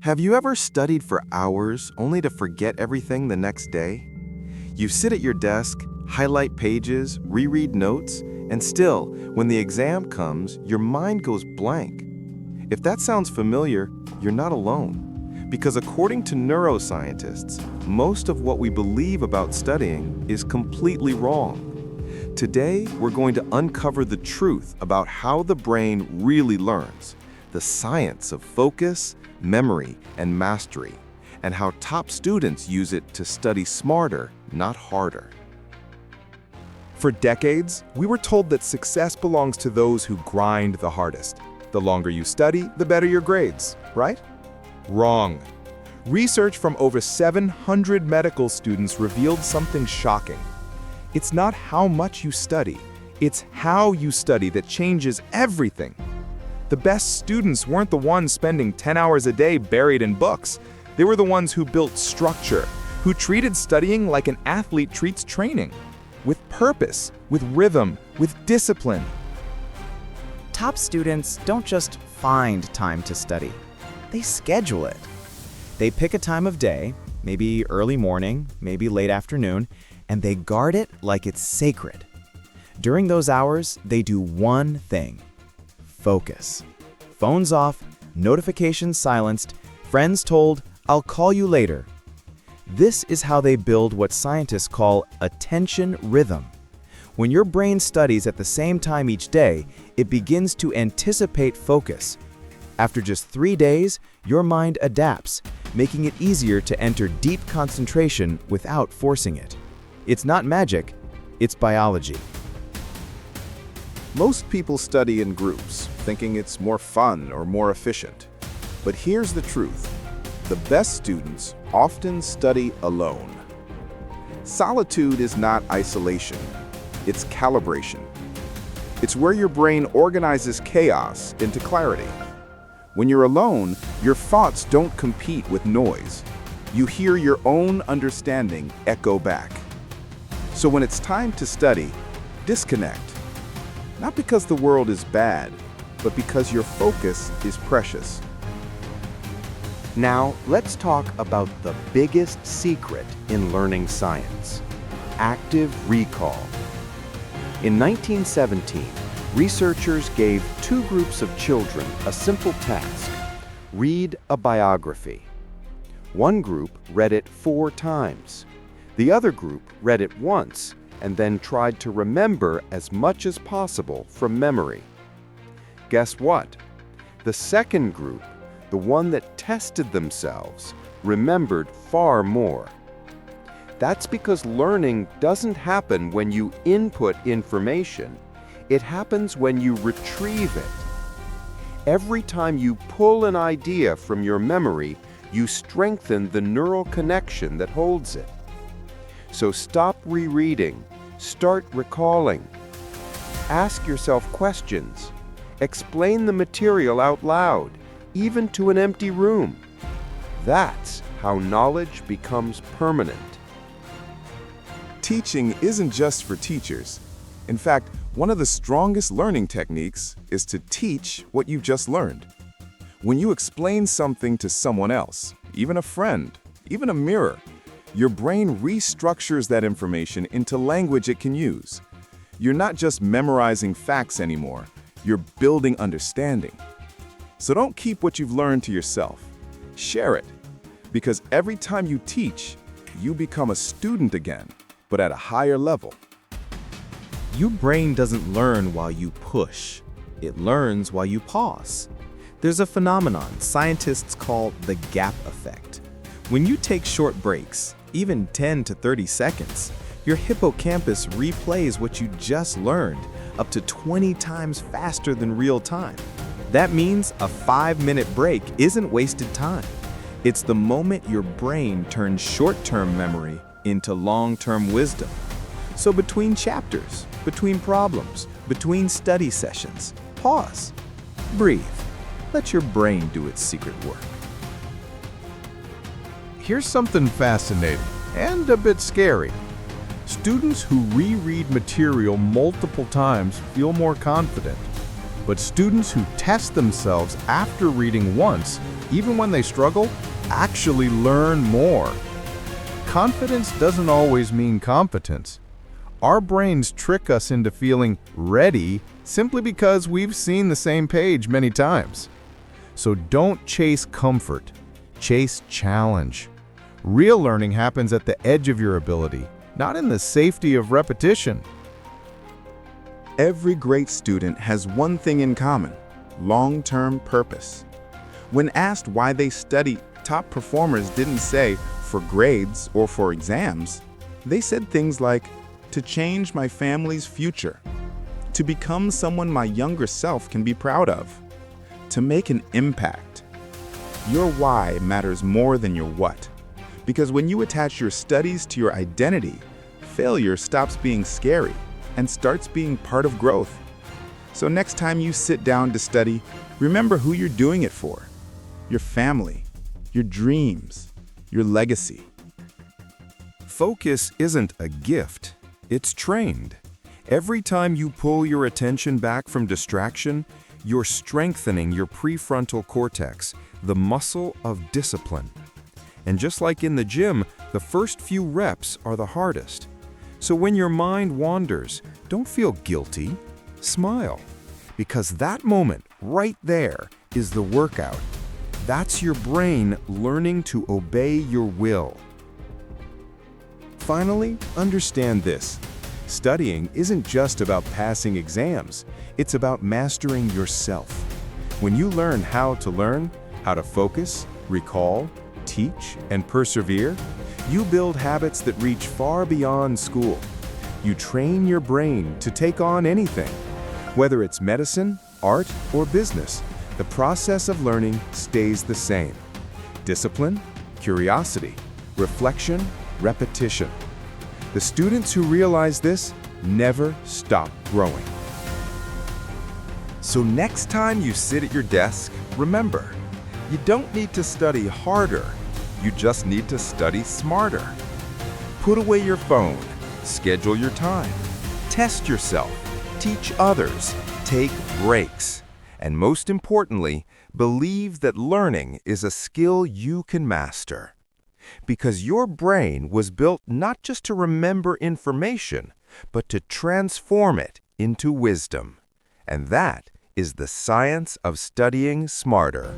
Have you ever studied for hours only to forget everything the next day? You sit at your desk, highlight pages, reread notes, and still, when the exam comes, your mind goes blank. If that sounds familiar, you're not alone. Because according to neuroscientists, most of what we believe about studying is completely wrong. Today, we're going to uncover the truth about how the brain really learns, the science of focus, memory, and mastery, and how top students use it to study smarter, not harder. For decades, we were told that success belongs to those who grind the hardest. The longer you study, the better your grades, right? Wrong. Research from over 700 medical students revealed something shocking. It's not how much you study, it's how you study that changes everything. The best students weren't the ones spending 10 hours a day buried in books. They were the ones who built structure, who treated studying like an athlete treats training, with purpose, with rhythm, with discipline. Top students don't just find time to study, they schedule it. They pick a time of day, maybe early morning, maybe late afternoon, and they guard it like it's sacred. During those hours, they do one thing: focus. Phones off, notifications silenced, friends told, "I'll call you later." This is how they build what scientists call attention rhythm. When your brain studies at the same time each day, it begins to anticipate focus. After just 3 days, your mind adapts, making it easier to enter deep concentration without forcing it. It's not magic, it's biology. Most people study in groups, thinking it's more fun or more efficient. But here's the truth. The best students often study alone. Solitude is not isolation, it's calibration. It's where your brain organizes chaos into clarity. When you're alone, your thoughts don't compete with noise. You hear your own understanding echo back. So when it's time to study, disconnect. Not because the world is bad, but because your focus is precious. Now, let's talk about the biggest secret in learning science: active recall. In 1917, researchers gave 2 groups of children a simple task: read a biography. One group read it 4 times. The other group read it once and then tried to remember as much as possible from memory. Guess what? The second group, the one that tested themselves, remembered far more. That's because learning doesn't happen when you input information. It happens when you retrieve it. Every time you pull an idea from your memory, you strengthen the neural connection that holds it. So stop rereading, start recalling. Ask yourself questions. Explain the material out loud, even to an empty room. That's how knowledge becomes permanent. Teaching isn't just for teachers. In fact, one of the strongest learning techniques is to teach what you've just learned. When you explain something to someone else, even a friend, even a mirror, your brain restructures that information into language it can use. You're not just memorizing facts anymore, you're building understanding. So don't keep what you've learned to yourself. Share it, because every time you teach, you become a student again, but at a higher level. Your brain doesn't learn while you push. It learns while you pause. There's a phenomenon scientists call the gap effect. When you take short breaks, even 10 to 30 seconds, your hippocampus replays what you just learned up to 20 times faster than real time. That means a 5-minute break isn't wasted time. It's the moment your brain turns short-term memory into long-term wisdom. So between chapters, between problems, between study sessions, pause, breathe. Let your brain do its secret work. Here's something fascinating and a bit scary. Students who reread material multiple times feel more confident. But students who test themselves after reading once, even when they struggle, actually learn more. Confidence doesn't always mean competence. Our brains trick us into feeling ready simply because we've seen the same page many times. So don't chase comfort, chase challenge. Real learning happens at the edge of your ability, not in the safety of repetition. Every great student has one thing in common: long-term purpose. When asked why they study, top performers didn't say for grades or for exams. They said things like, to change my family's future, to become someone my younger self can be proud of, to make an impact. Your why matters more than your what, because when you attach your studies to your identity, failure stops being scary and starts being part of growth. So next time you sit down to study, remember who you're doing it for: your family, your dreams, your legacy. Focus isn't a gift, it's trained. Every time you pull your attention back from distraction, you're strengthening your prefrontal cortex, the muscle of discipline. And just like in the gym, the first few reps are the hardest. So when your mind wanders, don't feel guilty, smile. Because that moment right there is the workout. That's your brain learning to obey your will. Finally, understand this. Studying isn't just about passing exams, it's about mastering yourself. When you learn how to focus, recall, teach, and persevere, you build habits that reach far beyond school. You train your brain to take on anything. Whether it's medicine, art, or business, the process of learning stays the same. Discipline, curiosity, reflection, repetition. The students who realize this never stop growing. So next time you sit at your desk, remember, you don't need to study harder, you just need to study smarter. Put away your phone, schedule your time, test yourself, teach others, take breaks, and most importantly, believe that learning is a skill you can master. Because your brain was built not just to remember information, but to transform it into wisdom. And that is the science of studying smarter.